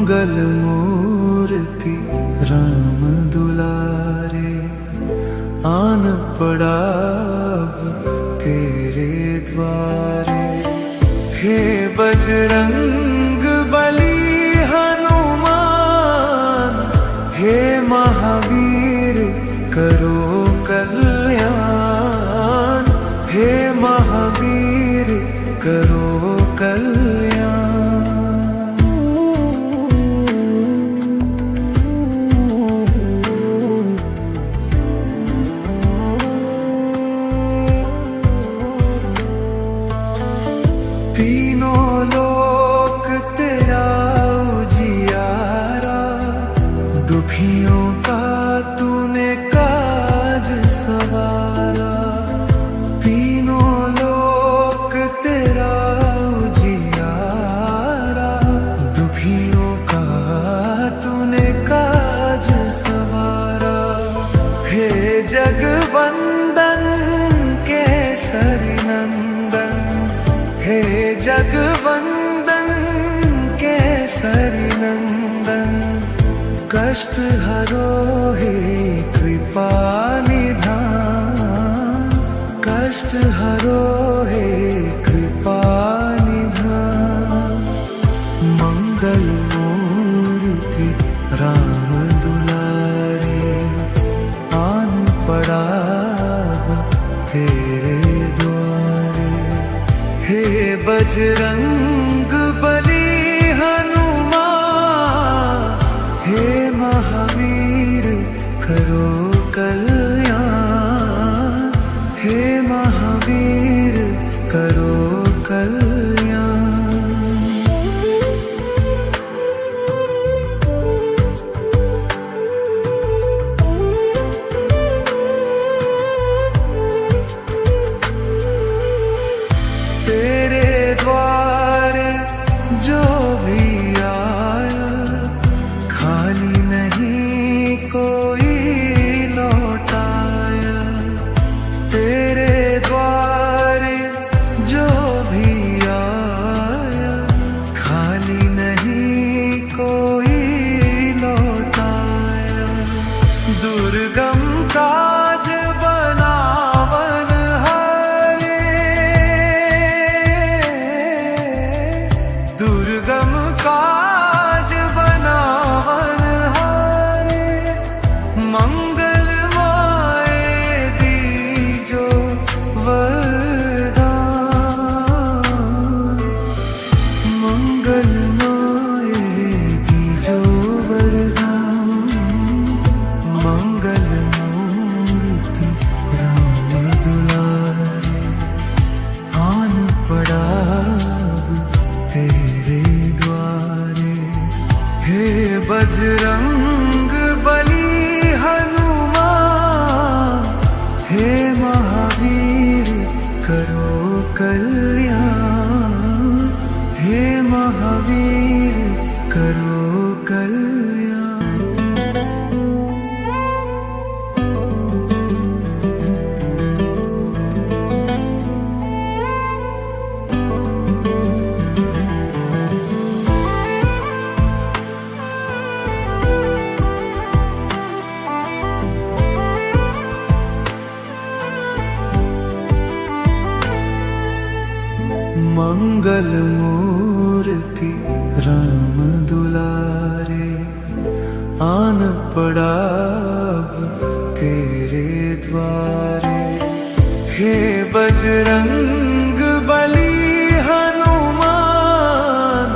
मंगल मूर्ति राम दुलारे, आन पड़ा अब तेरे द्वारे। हे बजरंग बली हनुमान, हे महावीर करो कल्याण, हे महावीर करो कल्याण। तीनों लोक तेरा उजियारा, दुखियों का तूने काज सवारा। तीनों लोक तेरा उजियारा, दुखियों का तूने काज सवारा। हे जगवंदन केसरी नंदन, हे जगवंदन केसरी नंदन। कष्ट हरो हे कृपा निधान, कष्ट हरो हे कृपा निधान। मंगल मूर्ति राम दुलारे, आन पड़ा तेरे द्वारे। हे बजरंग बली हनुमान, हे महावीर करो कल्याण, हे महावीर करो कल्याण। तेरे द्वारे जो भी आया, खाली नहीं कोई लौटाया। तेरे द्वारे जो भी आया, खाली नहीं कोई लौटाया। दुर्गम काज बनावन हारे, दुर्गम काज बनावन हारे। मंगल माए दीजो वरदान, मंगल माए दीजो वरदान। मंगल मूर्ति राम दुलारे, आन पड़ा तेरे द्वारे। हे बजरंग बली हनुमान, हे महावीर करो कल्याण, हे महावीर करो कल्याण। मंगल मूर्ति राम दुलारे, आन पड़ा अब तेरे द्वारे। हे बजरंग बली हनुमान,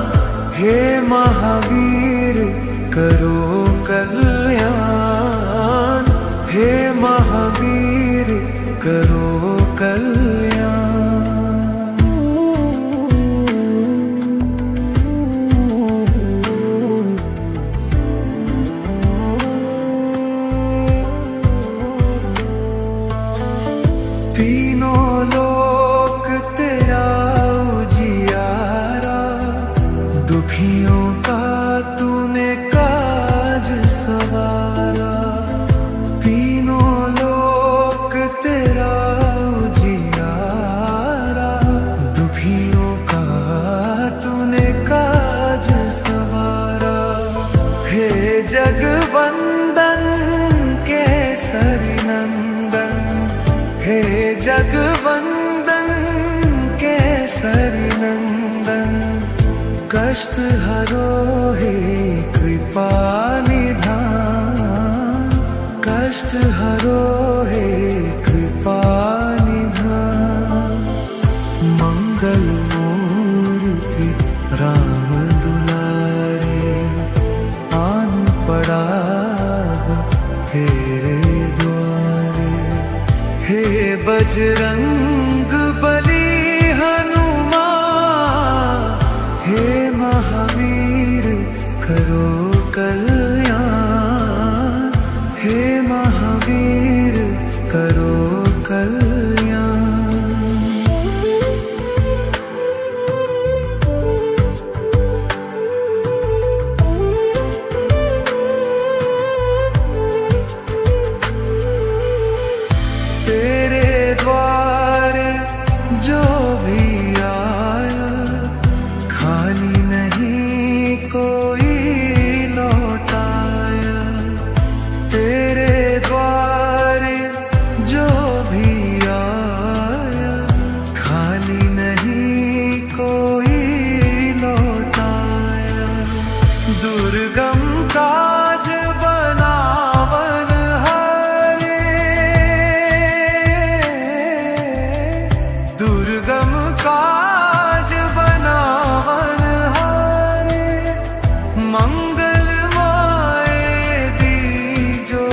हे महावीर करो कल्याण, हे महावीर करो कल्याण। तीनों लोक तेरा उजियारा, दुखियों का तूने काज सवारा। तीनों लोक तेरा उजियारा, दुखियों का तूने काज सवारा। नंदन, हे जगवंदन केसरी नंदन, कष्ट हरो हे कृपा निधान, कष्ट हरो हे कृपा निधान। मंगल मूर्ति राम दुलारे, आन पड़ा तेरे द्वारे। हे बजरंग बली हनुमान, हे महावीर करो कल्याण, हे महावीर करो कल्याण। तेरे द्वारे जो भी आया, खाली नहीं कोई लौटाया। तेरे द्वारे जो भी आया, खाली नहीं कोई लौटाया। दुर्गम काज बनावन हारे, दुर्गम काज बनावन हारे। मंगल माए दीजो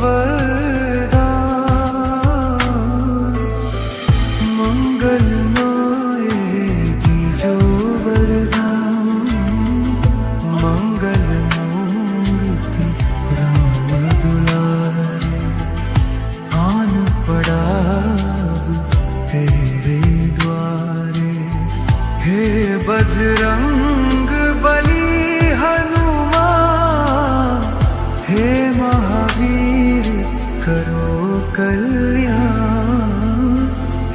वरदान, मंगल माए दीजो वरदान। मंगल मूर्ति राम दुलारे, आन पड़ा तेरे द्वारे। हे बजरंग बली हनुमान, हे महावीर करो कल्याण,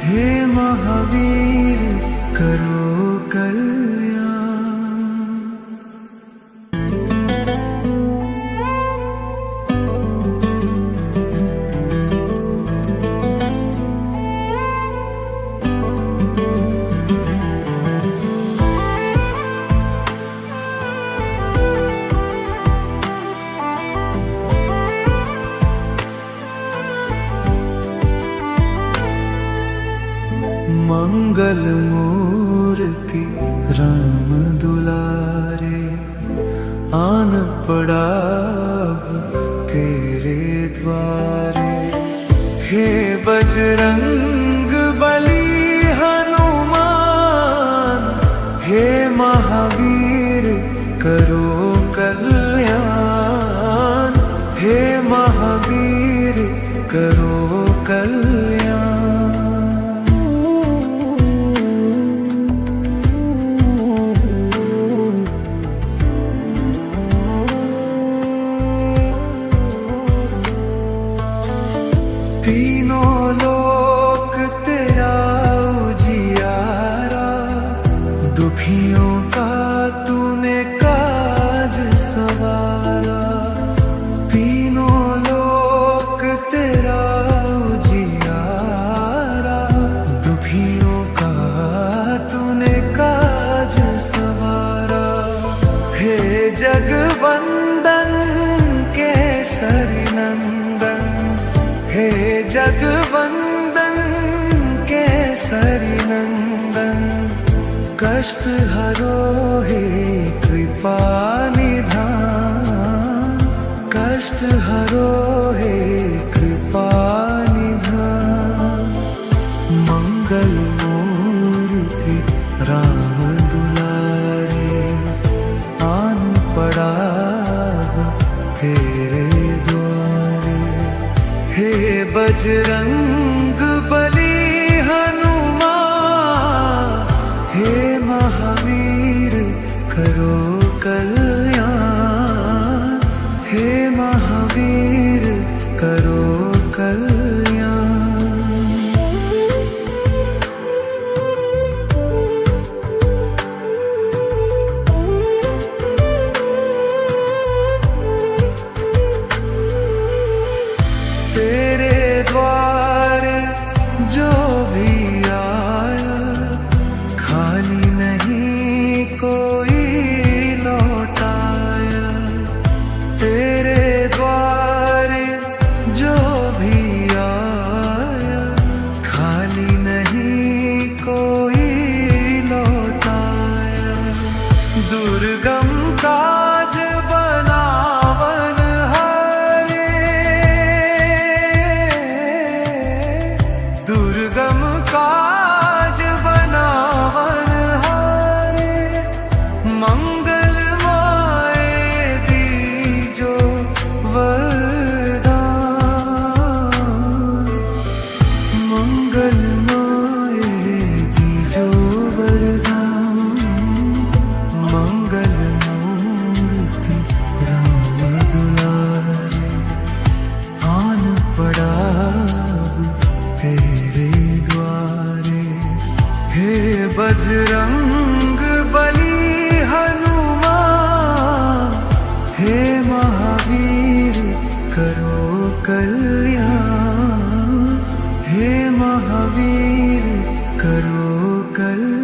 हे महावीर करो कल्याण। मंगल मूर्ति राम दुलारे, आन पड़ा तेरे द्वारे। हे बजरंग बली हनुमान, हे महावीर करो कल्याण, हे महावीर करो कल्याण। तीनों लोक तेरा उजियारा, दुखियों का तूने काज सवारा। तीनों लोक तेरा उजियारा, दुखियों का तूने काज सवारा। हे जगवंदन केसरी नंदन, हे जगवंदन केसरी नंदन, कष्ट हरो हे कृपा निधान, कष्ट हरो हे कृपा निधान। मंगल मूर्ति राम दुलारे, आन पड़ा तेरे द्वारे। हे बजरंग बली हनुमान, हे महावीर करो कल्याण, हे महावीर करो कल्याण। तेरे जो भी आया खाली नहीं कोई लौटाया। तेरे द्वारे जो भी आया खाली नहीं कोई लौटाया। दुर्गम काज बनावन हारे, दुर्गम काज बनावन हारे। मंगलमय दीजो वरदान, मंगलमय दीजो वरदान। मंगल मूर्ति राम दुलारे, आन पड़ा तेरे द्वारे। हे बजरंग बली हनुमान, हे महावीर करो कल्याण। हे महावीर करो कल्याण।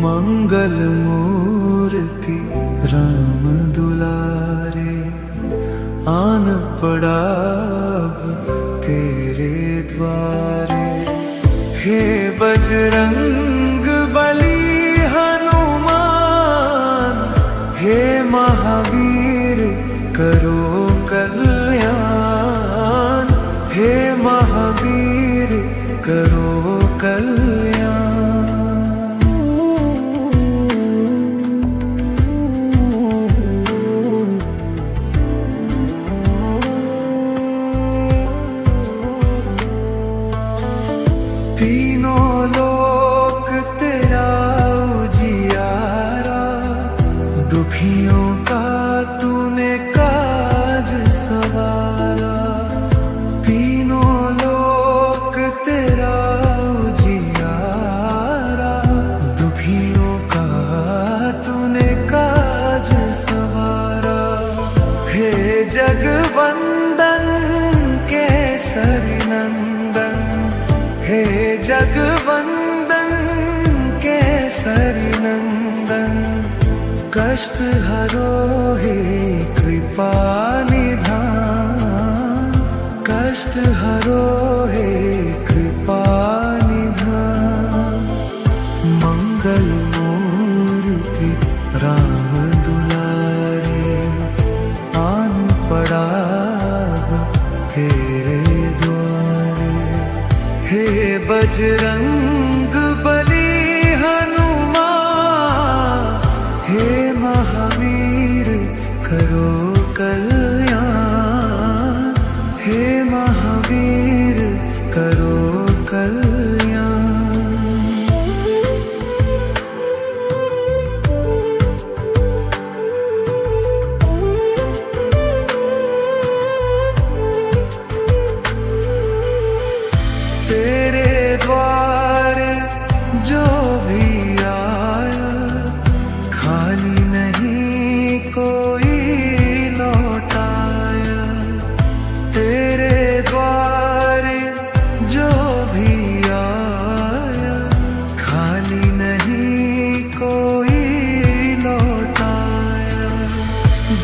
मंगल मूर्ति राम दुलारे, आन पड़ा तेरे द्वारे। हे बजरंग बली हनुमान, हे महावीर करो कल्याण। हे महावीर करो कल्याण। तीनों लोक तेरा उजियारा, दुखियों का तूने काज सवारा। तीनों लोक तेरा उजियारा, दुखियों का तूने काज सवारा। हे जगवंदन केसरी नंदन, हे जगवंदन केसरी नंदन। कष्ट हरो हे कृपा निधान, कष्ट हरो हे कृपा निधान। मंगल मूर्ति राम दुलारे, आन पड़ा तेरे द्वारे। हे बजरंग बली हनुमान, हे महावीर करो कल्याण। हे महावीर करो कल्याण। तेरे द्वारे जो भी आया खाली नहीं कोई लौटाया। तेरे द्वारे जो भी आया खाली नहीं कोई लौटाया।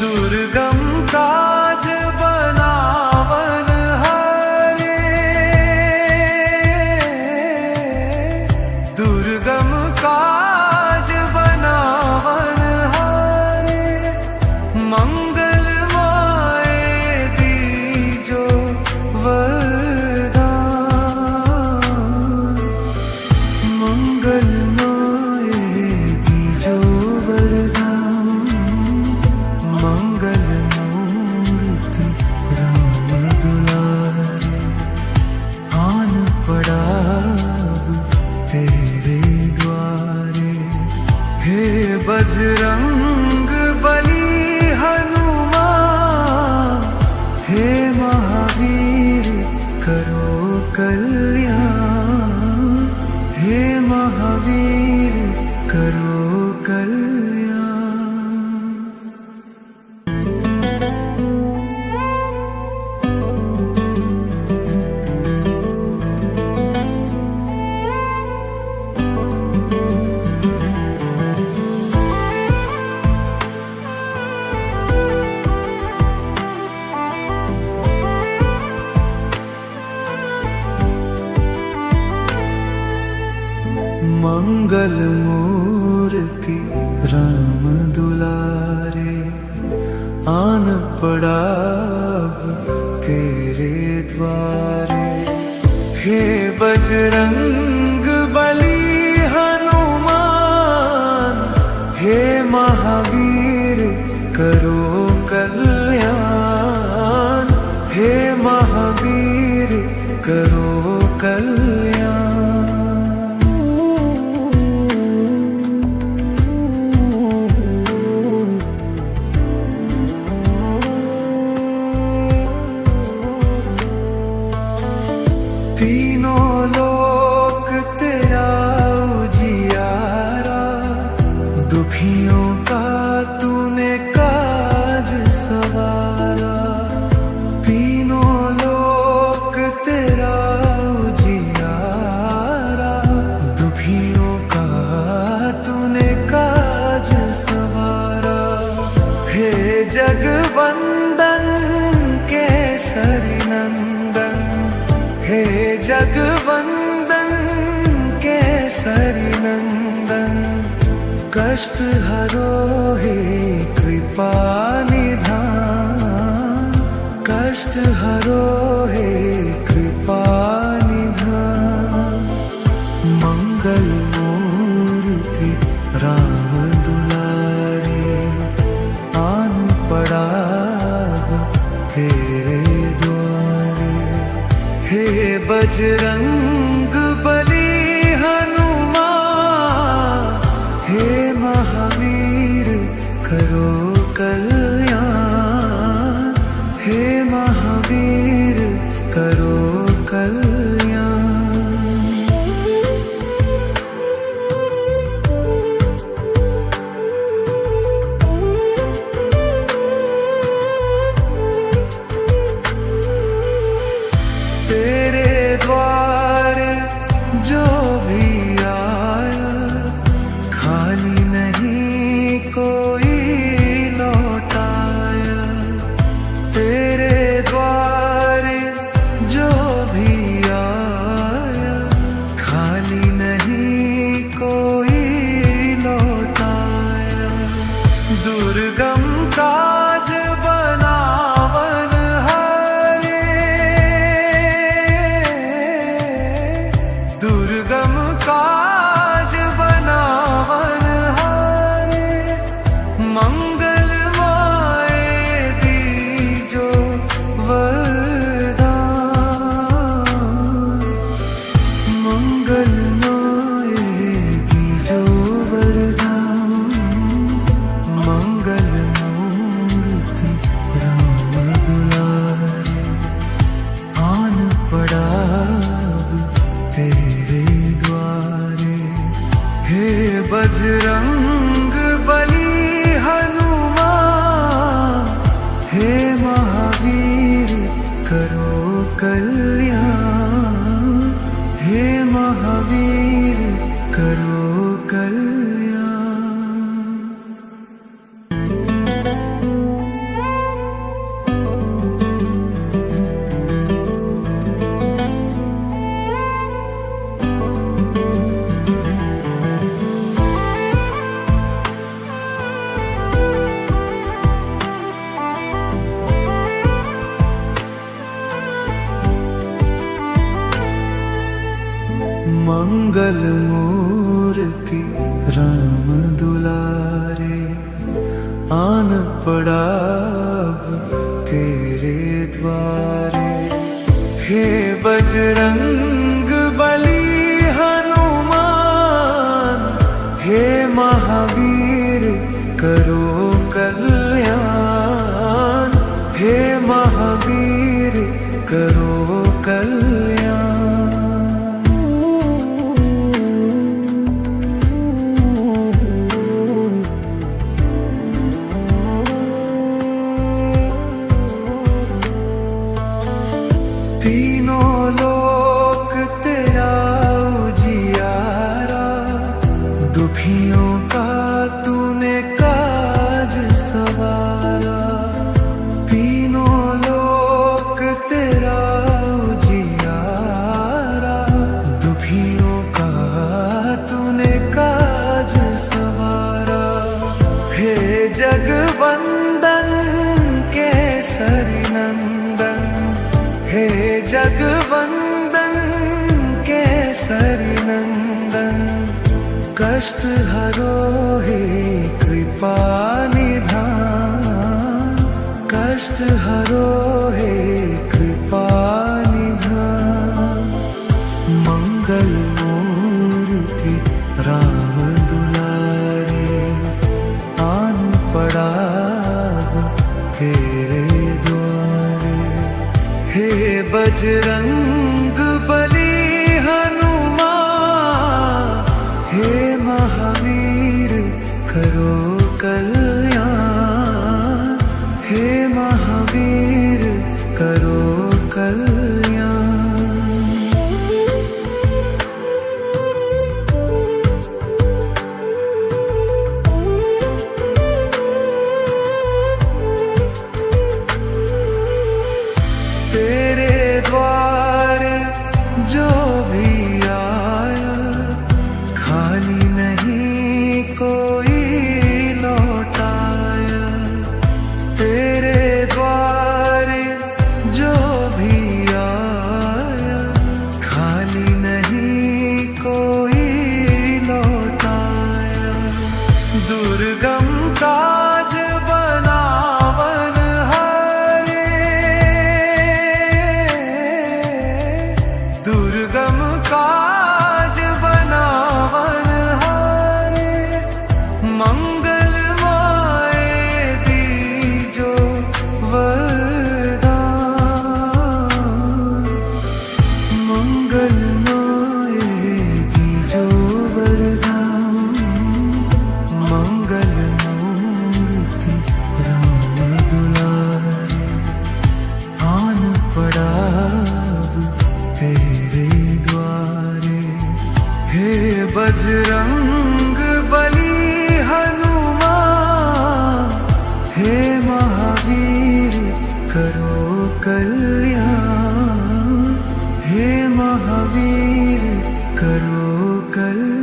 दुर्गम काज बनावन हारे, दुर्गम काज बनावन हारे। मंगलमय दीजो वरदान, मंगलमय दीजो वरदान। मंगल मूर्ति राम दुलारे, आन पड़ा तेरे द्वारे। बजरंग बली हनुमान, हे महावीर करो कल्याण, हे महावीर करो कल्याण। मंगल मूर्ति राम दुलारे, आन पड़ा अब तेरे द्वारे। हे बजरंग बली हनुमान, हे महावीर करो कल्याण, हे महावीर करो कल्याण। तीनों लोक तेरा उजियारा, दुखियों का तूने काज सवारा। तीनों लोक तेरा उजियारा, दुखियों का तूने काज सवारा। हे जगवंदन केसरी नंदन, हे जगवंदन केसरी नंदन, कष्ट हरो हे कृपा निधान, कष्ट हरो हे कृपा निधान। मंगल मूर्ति राम दुलारे, आन पड़ा तेरे द्वारे। हे बजरंग बली हनुमान, हे महावीर करो कल्याण, हे महावीर करो कल्याण। तेरे द्वार जो भी आया, खाली नहीं कोई लौटाया। तेरे द्वार जो भी आया, खाली नहीं कोई लौटाया। दुर्गम काज बनावन हारे, दुर्गम काज बनावन हारे। मंगल माए दीजो वरदान, मंगल माए दीजो वरदान। मंगल मूर्ति राम दुलारे, आन पड़ा तेरे द्वारे। हे बजरंग बली हनुमान, हे महावीर करो कल्याण, हे महावीर करो कल्याण। मंगल मूर्ति राम दुलारे, आन पड़ा तेरे द्वारे। हे बजरंग बली हनुमान, हे महावीर करो कल्याण, हे महावीर करो कल्याण। तीनों लोक तेरा उजियारा, दुखियों का तूने काज सवारा। तीनों लोक तेरा उजियारा, दुखियों का तूने काज सवारा। हे जगवंदन केसरी नंदन, हे जगवंदन केसरी नंदन, कष्ट हरो हे कृपा निधान। कष्ट हरो हे कृपा निधान। मंगल मूर्ति राम दुलारे, आन पड़ा तेरे द्वारे। हे बजरंग बली हनुमान, हे महावीर करो कल्याण। हे महावीर करो कल्याण। तेरे द्वार जो भी आया, खाली नहीं कोई लौटाया। तेरे द्वार जो भी आया, खाली नहीं कोई लौटाया। दुर्गम काज बनावन हारे, दुर्गम काज बनावन हारे। मंगलमय दीजो वरदान, मंगलमय दीजो वरदान। मंगल मूर्ति राम दुलारे, आन पड़ा तेरे द्वारे। हे बजरंग बली हनुमान, हे महावीर करो कल्याण। हे महावीर करो कल्याण।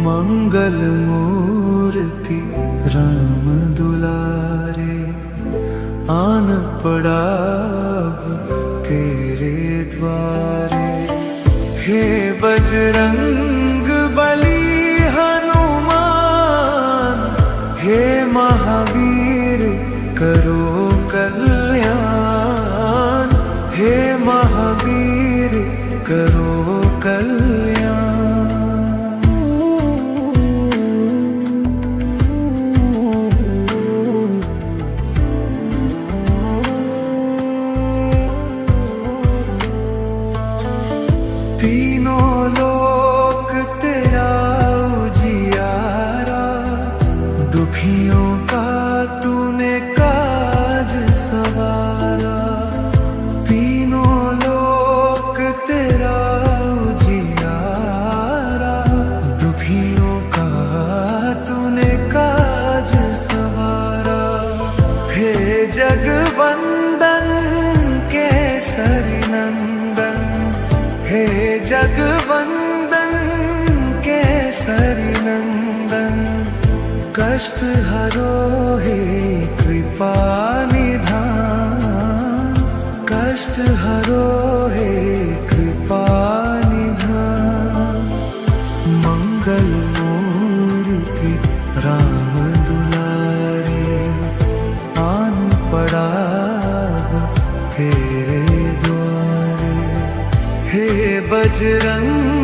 मंगल मूर्ति राम दुलारे, आन पड़ा तेरे द्वारे। हे बजरंग बली हनुमान, हे महावीर करो कल्याण। हे महावीर करो कल्याण। तीनों लोक तेरा उजियारा, दुखियों का तूने काज सवारा। तीनों लोक तेरा उजियारा, दुखियों का तूने काज सवारा। हे जगवंदन केसरी नंदन, हे जगवंदन केसरी नंदन, कष्ट हरो हे कृपा निधान। कष्ट हरो हे कृपा निधान। मंगल मूर्ति राम दुलारे, आन पड़ा तेरे द्वारे। हे बजरंग